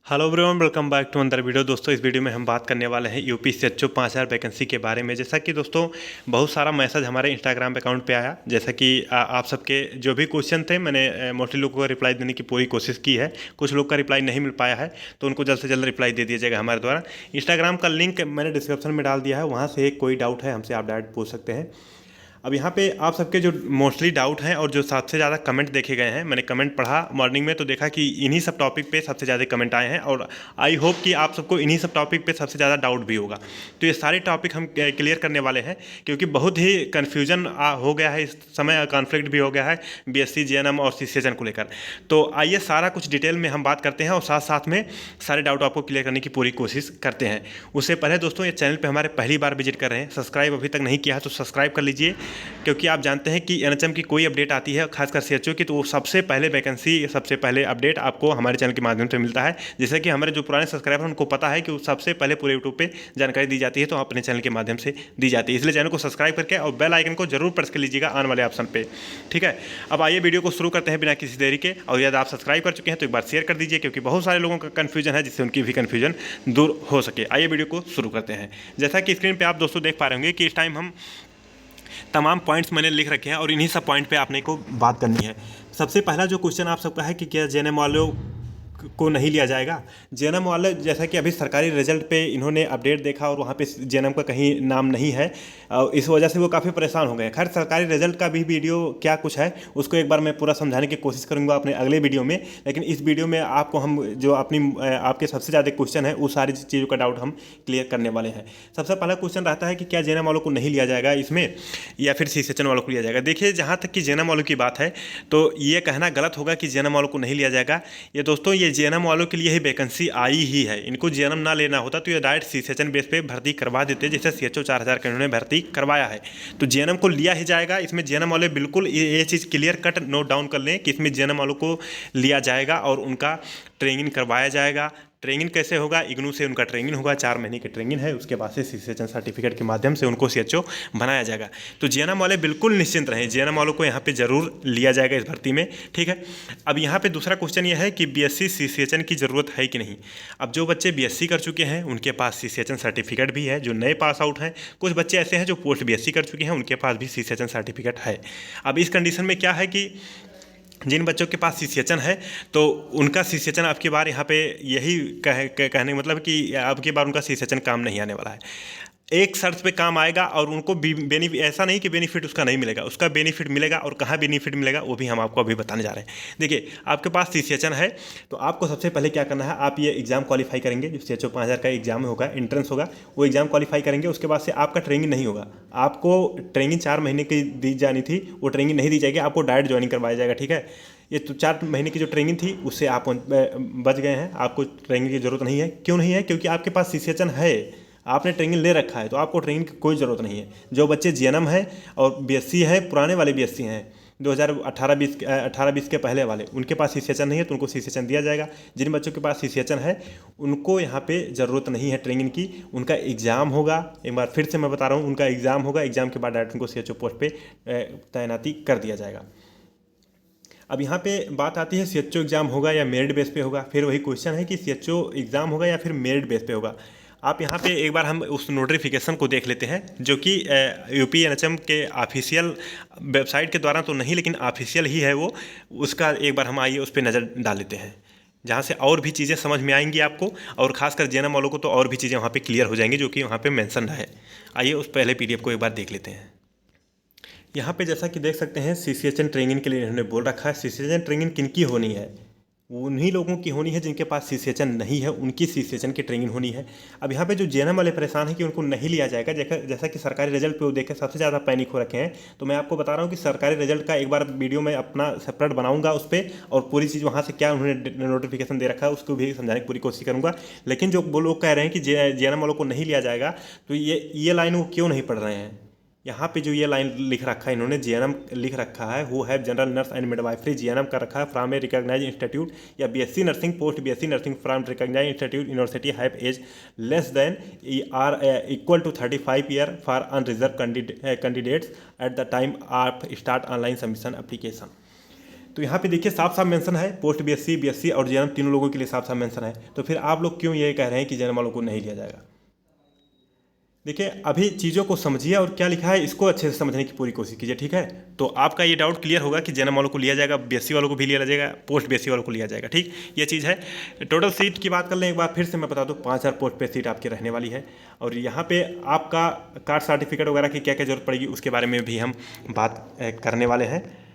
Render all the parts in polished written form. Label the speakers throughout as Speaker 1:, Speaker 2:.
Speaker 1: Hello everyone, welcome back to another video. दोस्तों, इस video में हम बात करने वाले हैं यूपी सीएचओ 5000 वैकेंसी के बारे में। जैसा कि दोस्तों बहुत सारा मैसेज हमारे इंस्टाग्राम अकाउंट पे आया, जैसा कि आप सबके जो भी क्वेश्चन थे मैंने मोस्टली लोगों को रिप्लाई देने की पूरी कोशिश की है। कुछ लोग का रिप्लाई नहीं मिल पाया है तो उनको जल्द से जल्द रिप्लाई दे दिया जाएगा हमारे द्वारा। इंस्टाग्राम का लिंक मैंने डिस्क्रिप्शन में डाल दिया है, वहाँ से कोई डाउट है हमसे आप डायरेक्ट पूछ सकते हैं। अब यहाँ पे आप सबके जो मोस्टली डाउट हैं और जो सबसे ज़्यादा कमेंट देखे गए हैं, मैंने कमेंट पढ़ा मॉर्निंग में तो देखा कि इन्हीं सब टॉपिक पे सबसे ज़्यादा कमेंट आए हैं और आई होप कि आप सबको इन्हीं सब टॉपिक पे सबसे ज़्यादा डाउट भी होगा। तो ये सारे टॉपिक हम क्लियर करने वाले हैं क्योंकि बहुत ही कन्फ्यूजन हो गया है इस समय, कॉन्फ्लिक्ट भी हो गया है बीएससी जीएनएम और सीसीएचएन को लेकर। तो आइए सारा कुछ डिटेल में हम बात करते हैं और साथ साथ में सारे डाउट आपको क्लियर करने की पूरी कोशिश करते हैं। उससे पहले दोस्तों, ये चैनल पर हमारे पहली बार विजिट कर रहे हैं, सब्सक्राइब अभी तक नहीं किया है तो सब्सक्राइब कर लीजिए, क्योंकि आप जानते हैं कि एनएचएम की कोई अपडेट आती है खासकर सीएचओ की तो वो सबसे पहले वैकेंसी, सबसे पहले अपडेट आपको हमारे चैनल के माध्यम से मिलता है। जैसे कि हमारे जो पुराने सब्सक्राइबर हैं उनको पता है कि वो सबसे पहले पूरे यूट्यूब पे जानकारी दी जाती है तो अपने चैनल के माध्यम से दी जाती है। इसलिए चैनल को सब्सक्राइब करके और बेल आइकन को जरूर प्रेस कर लीजिएगा आने वाले ऑप्शन पे। ठीक है, अब आइए वीडियो को शुरू करते हैं बिना किसी देरी के। और यदि आप सब्सक्राइब कर चुके हैं तो एक बार शेयर कर दीजिए, क्योंकि बहुत सारे लोगों का कन्फ्यूजन है, जिससे उनकी भी कन्फ्यूजन दूर हो सके। आइए वीडियो को शुरू करते हैं। जैसा कि स्क्रीन पर आप दोस्तों देख पा रहे होंगे कि इस टाइम हम तमाम पॉइंट्स मैंने लिख रखे हैं और इन्हीं सब पॉइंट पे आपने को बात करनी है। सबसे पहला जो क्वेश्चन आप सबका है कि क्या जेएनएम वालों को नहीं लिया जाएगा। जेएनएम वाले, जैसा कि अभी सरकारी रिजल्ट पे इन्होंने अपडेट देखा और वहाँ पे जेएनएम का कहीं नाम नहीं है, इस वजह से वो काफ़ी परेशान हो गए। खैर, सरकारी रिजल्ट का भी वीडियो क्या कुछ है उसको एक बार मैं पूरा समझाने की कोशिश करूँगा अपने अगले वीडियो में, लेकिन इस वीडियो में आपको हम जो आपके सबसे ज़्यादा क्वेश्चन है उस सारी चीज़ों का डाउट हम क्लियर करने वाले हैं। सबसे पहला क्वेश्चन रहता है कि क्या जेएनएम वालों को नहीं लिया जाएगा इसमें या फिर सीसीएचएन वालों को लिया जाएगा। देखिए, जहाँ तक कि जेएनएम वालों की बात है तो ये कहना गलत होगा कि जेएनएम वालों को नहीं लिया जाएगा। ये दोस्तों, ये जेएनएम वालों के लिए ही वैकेंसी आई ही है। इनको जेएनएम ना लेना होता तो ये डायरेक्ट सीसीएचएन बेस पे भर्ती करवा देते, जैसे सीएचओ 4000 का इन्होंने भर्ती करवाया है। तो जेएनएम को लिया ही जाएगा। इसमें जेएनएम वाले बिल्कुल ये चीज़ क्लियर कट नोट डाउन कर लें कि इसमें जेएनएम वालों को लिया जाएगा और उनका ट्रेनिंग करवाया जाएगा। ट्रेनिंग कैसे होगा? इग्नू से उनका ट्रेनिंग होगा, 4 महीने की ट्रेनिंग है, उसके बाद से सीसीएचएन सर्टिफिकेट के माध्यम से उनको सीएचओ बनाया जाएगा। तो जेएनएम वाले बिल्कुल निश्चिंत रहें, जेएनएम वालों को यहाँ पे जरूर लिया जाएगा इस भर्ती में। ठीक है, अब यहाँ पे दूसरा क्वेश्चन ये है कि बीएससी सीसीएचएन की ज़रूरत है कि नहीं। अब जो बच्चे बीएससी कर चुके हैं उनके पास सीसीएचएन सर्टिफिकेट भी है, जो नए पास आउट हैं। कुछ बच्चे ऐसे हैं जो पोस्ट बीएससी कर चुके हैं, उनके पास भी सीसीएचएन सर्टिफिकेट है। अब इस कंडीशन में क्या है कि जिन बच्चों के पास सीसीएचएन है तो उनका सीसीएचएन आपकी बार यहाँ पे यही कहने का मतलब कि आपकी बार उनका सीसीएचएन काम नहीं आने वाला है। एक शर्त पे काम आएगा और उनको ऐसा नहीं कि बेनिफिट उसका नहीं मिलेगा, उसका बेनिफिट मिलेगा। और कहाँ बेनिफिट मिलेगा वो भी हम आपको अभी बताने जा रहे हैं। देखिए, आपके पास सीसीएचएन है तो आपको सबसे पहले क्या करना है, आप ये एग्जाम क्वालिफाई करेंगे। जो सीएचओ 5000 का एग्जाम होगा, एंट्रेंस होगा, वो एग्जाम क्वालिफाई करेंगे। उसके बाद से आपका ट्रेनिंग नहीं होगा। आपको ट्रेनिंग 4 महीने की दी जानी थी, वो ट्रेनिंग नहीं दी जाएगी, आपको डायरेक्ट ज्वाइनिंग करवाया जाएगा। ठीक है, ये तो 4 महीने की जो ट्रेनिंग थी उससे आप बच गए हैं, आपको ट्रेनिंग की ज़रूरत नहीं है। क्यों नहीं है? क्योंकि आपके पास सीसीएचएन है, आपने ट्रेनिंग ले रखा है, तो आपको ट्रेनिंग की कोई ज़रूरत नहीं है। जो बच्चे जीएनएम है और बीएससी है, पुराने वाले बीएससी हैं 2018-20 के पहले वाले, उनके पास सीसीएचएन नहीं है तो उनको सीसीएचएन दिया जाएगा। जिन बच्चों के पास सीसीएचएन है उनको यहाँ पे ज़रूरत नहीं है ट्रेनिंग की। उनका एग्ज़ाम होगा, एक बार फिर से मैं बता रहा हूँ, उनका एग्ज़ाम होगा, एग्ज़ाम के बाद डायरेक्ट उनको सीएचओ पोस्ट पर तैनाती कर दिया जाएगा। अब यहाँ पे बात आती है सीएचओ एग्ज़ाम होगा या मेरिट बेस पे होगा। फिर वही क्वेश्चन है कि सीएचओ एग्ज़ाम होगा या फिर मेरिट बेस पे होगा। आप यहाँ पे एक बार हम उस नोटिफिकेशन को देख लेते हैं, जो कि यूपी एनएचएम के ऑफिशियल वेबसाइट के द्वारा तो नहीं लेकिन ऑफिशियल ही है वो। उसका एक बार हम आइए उस पर नज़र डाल लेते हैं, जहाँ से और भी चीज़ें समझ में आएंगी आपको, और खासकर जेएनएम वालों को तो और भी चीज़ें वहाँ पे क्लियर हो जाएंगी जो कि वहाँ पे मेंशन है। आइए उस पहले पीडीएफ को एक बार देख लेते हैं। यहाँ पे जैसा कि देख सकते हैं, सीसीएचएन ट्रेनिंग के लिए इन्होंने बोल रखा है। सीसीएचएन ट्रेनिंग किनकी होनी है? उन्हीं लोगों की होनी है जिनके पास सीसीएचएन नहीं है, उनकी सीसीएचएन की ट्रेनिंग होनी है। अब यहाँ पे जो जेएनएम वाले परेशान हैं कि उनको नहीं लिया जाएगा, जैसा कि सरकारी रिजल्ट पे वो देख के सबसे ज़्यादा पैनिक हो रखे हैं। तो मैं आपको बता रहा हूँ कि सरकारी रिजल्ट का एक बार वीडियो मैं अपना सेपरेट बनाऊंगा उस पर, और पूरी चीज़ वहाँ से क्या उन्होंने नोटिफिकेशन दे रखा है उसको भी समझाने की पूरी कोशिश करूँगा। लेकिन जो वो लोग कह रहे हैं कि जेएनएम वालों को नहीं लिया जाएगा, तो ये लाइन वो क्यों नहीं पढ़ रहे हैं? यहाँ पे जो ये लाइन लिख रखा है इन्होंने, जीएनएम लिख रखा है, who have general nurse and midwifery, GNM कर रखा है फ्रॉम ए रिकॉग्नाइज इंस्टीट्यूट, या BSc nursing post BSc nursing from recognise institute university have age less than or equal to 35 year for unreserve candidates at the time of start online submission application. तो यहाँ पे देखिए साफ साफ mention है, post BSc, BSc और GNM तीनों लोगों के लिए साफ साफ मेंशन है। तो फिर आप लोग क्यों ये कह रहे हैं कि जेएनएम वालों को नहीं लिया जाएगा? देखिए अभी चीज़ों को समझिए और क्या लिखा है इसको अच्छे से समझने की पूरी कोशिश कीजिए, ठीक है। तो आपका ये डाउट क्लियर होगा कि जेएनएम वालों को लिया जाएगा, बीएससी वालों को भी लिया जाएगा, पोस्ट बीएससी वालों को लिया जाएगा, ठीक, ये चीज़ है। टोटल सीट की बात कर लें एक बार फिर से मैं बता दूं, 5000 पोस्ट पे सीट आपकी रहने वाली है। और यहाँ पे आपका कास्ट सर्टिफिकेट वगैरह की क्या क्या जरूरत पड़ेगी उसके बारे में भी हम बात करने वाले हैं।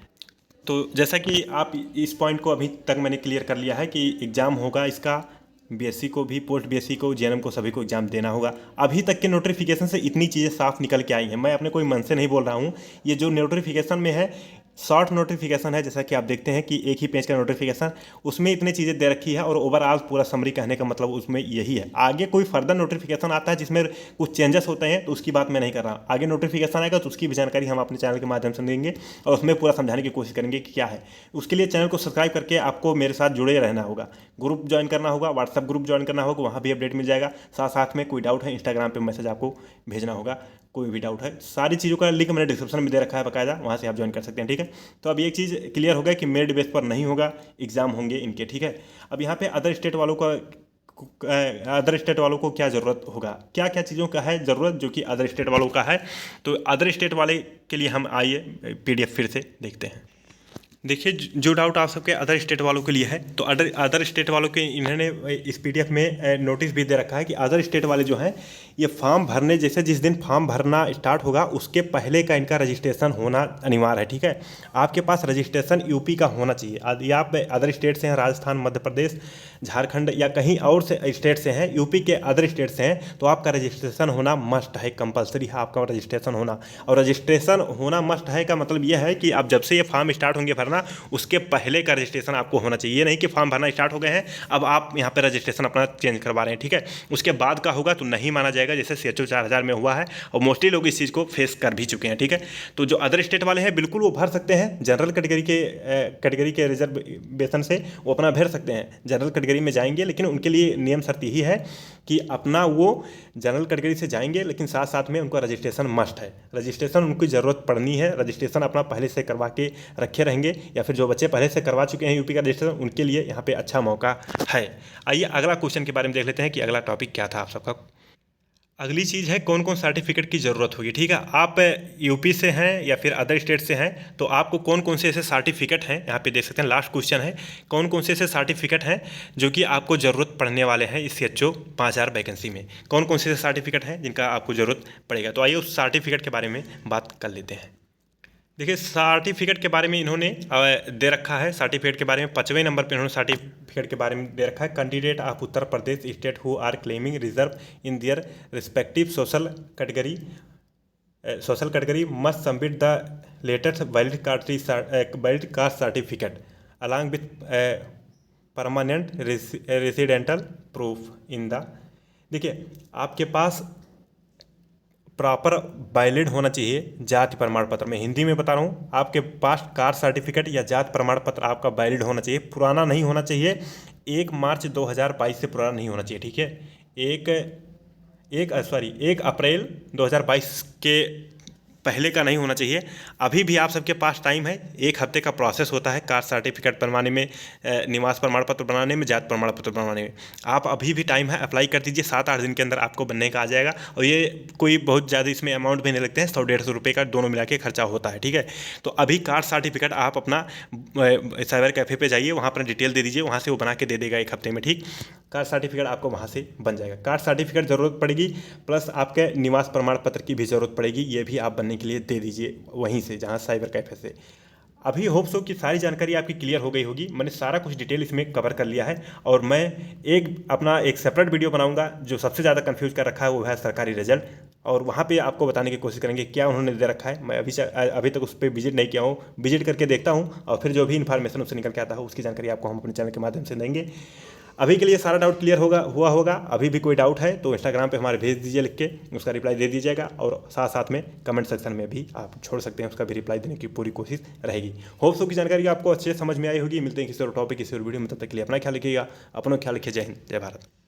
Speaker 1: तो जैसा कि आप इस पॉइंट को अभी तक मैंने क्लियर कर लिया है कि एग्ज़ाम होगा इसका, बीएससी को भी, पोस्ट बीएससी को, जेएनएम को, सभी को एग्जाम देना होगा। अभी तक के नोटिफिकेशन से इतनी चीज़ें साफ निकल के आई हैं, मैं अपने कोई मन से नहीं बोल रहा हूँ। ये जो नोटिफिकेशन में है शॉर्ट नोटिफिकेशन है, जैसा कि आप देखते हैं कि एक ही पेज का नोटिफिकेशन, उसमें इतनी चीज़ें दे रखी है और ओवरऑल पूरा समरी कहने का मतलब उसमें यही है। आगे कोई फर्दर नोटिफिकेशन आता है जिसमें कुछ चेंजेस होते हैं तो उसकी बात मैं नहीं कर रहा। आगे नोटिफिकेशन आएगा तो उसकी भी जानकारी हम अपने चैनल के माध्यम से देंगे और उसमें पूरा समझाने की कोशिश करेंगे कि क्या है। उसके लिए चैनल को सब्सक्राइब करके आपको मेरे साथ जुड़े रहना होगा, ग्रुप ज्वाइन करना होगा, व्हाट्सअप ग्रुप ज्वाइन करना होगा, वहाँ भी अपडेट मिल जाएगा। साथ साथ में कोई डाउट है इंस्टाग्राम पर मैसेज आपको भेजना होगा, कोई भी डाउट है, सारी चीज़ों का लिंक मैंने डिस्क्रिप्शन में दे रखा है बाकायदा, वहाँ से आप ज्वाइन कर सकते हैं, ठीक है। तो अब एक चीज़ क्लियर हो गया कि मेरिट बेस पर नहीं होगा, एग्जाम होंगे इनके, ठीक है। अब यहाँ पे अदर स्टेट वालों को क्या ज़रूरत होगा, क्या क्या चीज़ों का है ज़रूरत जो कि अदर स्टेट वालों का है। तो अदर स्टेट वाले के लिए हम आइए PDF फिर से देखते हैं। देखिए जो डाउट आप सबके अदर स्टेट वालों के लिए है, तो अदर स्टेट वालों के इन्होंने इस PDF में नोटिस भी दे रखा है कि अदर स्टेट वाले जो हैं ये फॉर्म भरने, जैसे जिस दिन फॉर्म भरना स्टार्ट होगा उसके पहले का इनका रजिस्ट्रेशन होना अनिवार्य है, ठीक है। आपके पास रजिस्ट्रेशन यूपी का होना चाहिए। यदि आप अदर स्टेट से हैं, राजस्थान, मध्य प्रदेश, झारखंड या कहीं और से स्टेट से हैं, यूपी के अदर स्टेट से हैं, तो आपका रजिस्ट्रेशन होना मस्ट है, कंपलसरी है आपका रजिस्ट्रेशन होना। और रजिस्ट्रेशन होना मस्ट है का मतलब यह है कि आप जब से ये फॉर्म स्टार्ट होंगे भरना उसके पहले का रजिस्ट्रेशन आपको होना चाहिए। ये नहीं कि फॉर्म भरना स्टार्ट हो गए हैं अब आप यहाँ पे रजिस्ट्रेशन अपना चेंज करवा रहे हैं, ठीक है। उसके बाद का होगा तो नहीं माना जाएगा, जैसे CHO 4000 में हुआ है और मोस्टली लोग इस चीज़ को फेस कर भी चुके हैं, ठीक है। तो जो अदर स्टेट वाले हैं बिल्कुल वो भर सकते हैं, जनरल कैटेगरी के रिजर्वेशन से वो अपना भर सकते हैं, जनरल कैटेगरी में जाएंगे, लेकिन उनके लिए नियम शर्त यही है कि अपना वो जनरल कैटेगरी से जाएंगे लेकिन साथ साथ में उनका रजिस्ट्रेशन मस्ट है। रजिस्ट्रेशन उनकी ज़रूरत पड़नी है, रजिस्ट्रेशन अपना पहले से करवा के रखे रहेंगे, या फिर जो बच्चे पहले से करवा चुके हैं यूपी का रजिस्ट्रेशन उनके लिए यहाँ पे अच्छा मौका है। आइए अगला क्वेश्चन के बारे में देख लेते हैं कि अगला टॉपिक क्या था आप सबका। अगली चीज़ है कौन कौन सर्टिफिकेट की ज़रूरत होगी, ठीक है। आप यूपी से हैं या फिर अदर स्टेट से हैं तो आपको कौन कौन से ऐसे सर्टिफिकेट हैं, यहाँ पे देख सकते हैं लास्ट क्वेश्चन है, कौन कौन से ऐसे सर्टिफिकेट हैं जो कि आपको ज़रूरत पड़ने वाले हैं इस CHO 5000 वैकेंसी में। कौन कौन से ऐसे सर्टिफिकेट हैं जिनका आपको ज़रूरत पड़ेगा, तो आइए उस सर्टिफिकेट के बारे में बात कर लेते हैं। देखिए सर्टिफिकेट के बारे में इन्होंने दे रखा है, सर्टिफिकेट के बारे में 5वें नंबर पे इन्होंने सर्टिफिकेट के बारे में दे रखा है। Candidate of Uttar Pradesh state who are claiming reserve in their respective social category must submit the latest valid caste certificate along with permanent residential proof in the. देखिए आपके पास प्रॉपर वैलिड होना चाहिए जाति प्रमाण पत्र, मैं हिंदी में बता रहा हूँ, आपके पास कास्ट सर्टिफिकेट या जाति प्रमाण पत्र आपका वैलिड होना चाहिए, पुराना नहीं होना चाहिए, 1 मार्च 2022 से पुराना नहीं होना चाहिए, ठीक है। 1 अप्रैल 2022 के पहले का नहीं होना चाहिए। अभी भी आप सबके पास टाइम है, 1 हफ्ते का प्रोसेस होता है कास्ट सर्टिफिकेट बनवाने में, निवास प्रमाण पत्र बनाने में, जाति प्रमाण पत्र बनाने में। आप अभी भी टाइम है, अप्लाई कर दीजिए, 7-8 दिन के अंदर आपको बनने का आ जाएगा। और ये कोई बहुत ज़्यादा इसमें अमाउंट भी नहीं लगते हैं, 100-150 रुपये का दोनों मिला के खर्चा होता है, ठीक है। तो अभी कास्ट सर्टिफिकेट आप अपना साइबर कैफ़े पे जाइए, वहाँ पर डिटेल दे दीजिए, वहाँ से वो बना के दे देगा 1 हफ्ते में, ठीक। कास्ट सर्टिफिकेट आपको वहाँ से बन जाएगा। कास्ट सर्टिफिकेट ज़रूरत पड़ेगी, प्लस आपके निवास प्रमाण पत्र की भी ज़रूरत पड़ेगी, ये भी आप बनने के लिए दे दीजिए वहीं से, जहाँ साइबर कैफ़े से। अभी होप सो कि सारी जानकारी आपकी क्लियर हो गई होगी, मैंने सारा कुछ डिटेल इसमें कवर कर लिया है। और मैं एक सेपरेट वीडियो बनाऊंगा, जो सबसे ज़्यादा कंफ्यूज कर रखा है वो है सरकारी रिजल्ट, और वहाँ पे आपको बताने की कोशिश करेंगे क्या उन्होंने दे रखा है। मैं अभी तक उस पर विजिट नहीं किया हूँ, विजिट करके देखता हूँ और फिर जो भी इन्फॉर्मेशन उससे निकल के आता है उसकी जानकारी आपको हम अपने चैनल के माध्यम से देंगे। अभी के लिए सारा डाउट क्लियर हुआ होगा। अभी भी कोई डाउट है तो इंस्टाग्राम पे हमारे भेज दीजिए, लिख के उसका रिप्लाई दे दीजिएगा, और साथ साथ में कमेंट सेक्शन में भी आप छोड़ सकते हैं, उसका भी रिप्लाई देने की पूरी कोशिश रहेगी। होप सो की जानकारी आपको अच्छे से समझ में आई होगी। मिलते हैं किसी और टॉपिक, किसी और वीडियो में, तब तक के लिए अपना ख्याल रखिएगा, अपना ख्याल रखिए। जय हिंद, जय भारत।